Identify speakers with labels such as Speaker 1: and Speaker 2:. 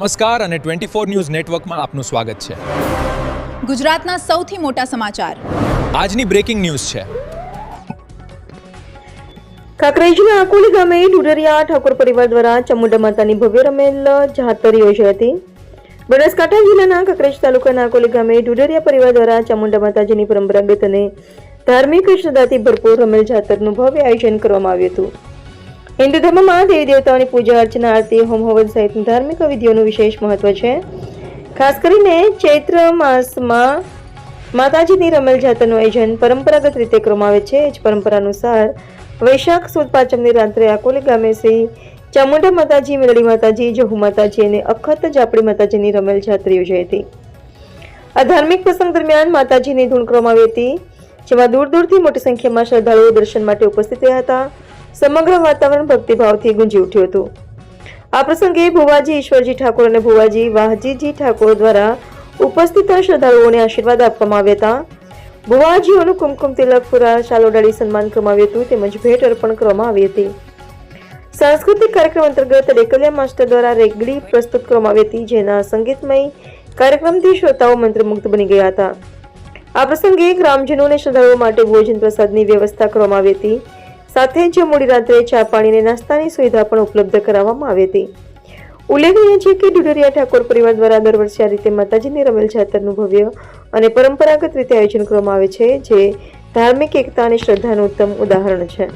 Speaker 1: નમસ્કાર અને 24 ન્યૂઝ નેટવર્કમાં આપનું સ્વાગત છે.
Speaker 2: ગુજરાતના સૌથી મોટા સમાચાર
Speaker 1: આજની બ્રેકિંગ ન્યૂઝ છે.
Speaker 3: કાંકરેજના આકોલી ગામે ડુડરિયા ઠાકોર પરિવાર દ્વારા ચામુંડા માતાની ભવ્ય રમેલ જાતર યોજાઈ હતી. બનાસકાંઠા જિલ્લાના કાંકરેજ તાલુકાના આકોલી ગામે ડુડરિયા પરિવાર દ્વારા ચામુંડા માતાજીની પરંપરાગત અને ધાર્મિક શ્રદ્ધાથી ભરપૂર રમેલ જાતરનું ભવ્ય આયોજન કરવામાં આવ્યું હતું. હિન્દુ ધર્મમાં દેવી દેવતાઓની પૂજા અર્ચના આરતી હોમ હવન સહિતની ધાર્મિક વિધિઓનું વિશેષ મહત્વ છે. ખાસ કરીને ચૈત્ર માસમાં માતાજીની રમેલ જાતરનું આયોજન પરંપરાગત રીતે કરવામાં આવે છે. જ પરંપરા અનુસાર વૈશાખ સુદ પાંચમની રાત્રે આકોલી ગામે શ્રી ચામુંડા માતાજી, મેલડી માતાજી, જહુ માતાજી અને અખત જાપડી માતાજીની રમેલ જાત્રા યોજાઈ હતી. આ ધાર્મિક પ્રસંગ દરમિયાન માતાજીની ધૂન કરવામાં આવી હતી, જેમાં દૂર દૂરથી મોટી સંખ્યામાં શ્રદ્ધાળુઓ દર્શન માટે ઉપસ્થિત રહ્યા હતા. સમગ્ર વાતાવરણ ભક્તિભાવથી ગુંજી ઉઠ્યું હતું. આ પ્રસંગે ભુવાજી ઈશ્વરજી ઠાકોર અને ભુવાજી વાહજીજી ઠાકોર દ્વારા ઉપસ્થિત શ્રદ્ધાળુઓને આશીર્વાદ આપવામાં આવ્યા હતા. ભુવાજીઓનું કુમકુમ તિલક પુરા શાલોડાડી સન્માન કરવામાં આવ્યું હતું, તેમજ ભેટ અર્પણ કરવામાં આવી હતી. સાંસ્કૃતિક કાર્યક્રમ અંતર્ગત રેકલિયા માસ્ટર દ્વારા રેગડી પ્રસ્તુત કરવામાં આવી હતી, જેના સંગીતમય કાર્યક્રમથી શ્રોતાઓ મંત્રમુગ્ધ બની ગયા હતા. આ પ્રસંગે ગ્રામજનો અને શ્રદ્ધાળુઓ માટે ભોજન પ્રસાદની વ્યવસ્થા કરવામાં આવી હતી. સાથે જ મોડી રાત્રે ચા પાણી અને નાસ્તાની સુવિધા પણ ઉપલબ્ધ કરાવવામાં આવી હતી. ઉલ્લેખનીય છે કે ડુડરિયા ઠાકોર પરિવાર દ્વારા દર વર્ષે આ રીતે માતાજીની રમેલ જાતરનું ભવ્ય અને પરંપરાગત રીતે આયોજન કરવામાં આવે છે, જે ધાર્મિક એકતા અને શ્રદ્ધાનું ઉત્તમ ઉદાહરણ છે.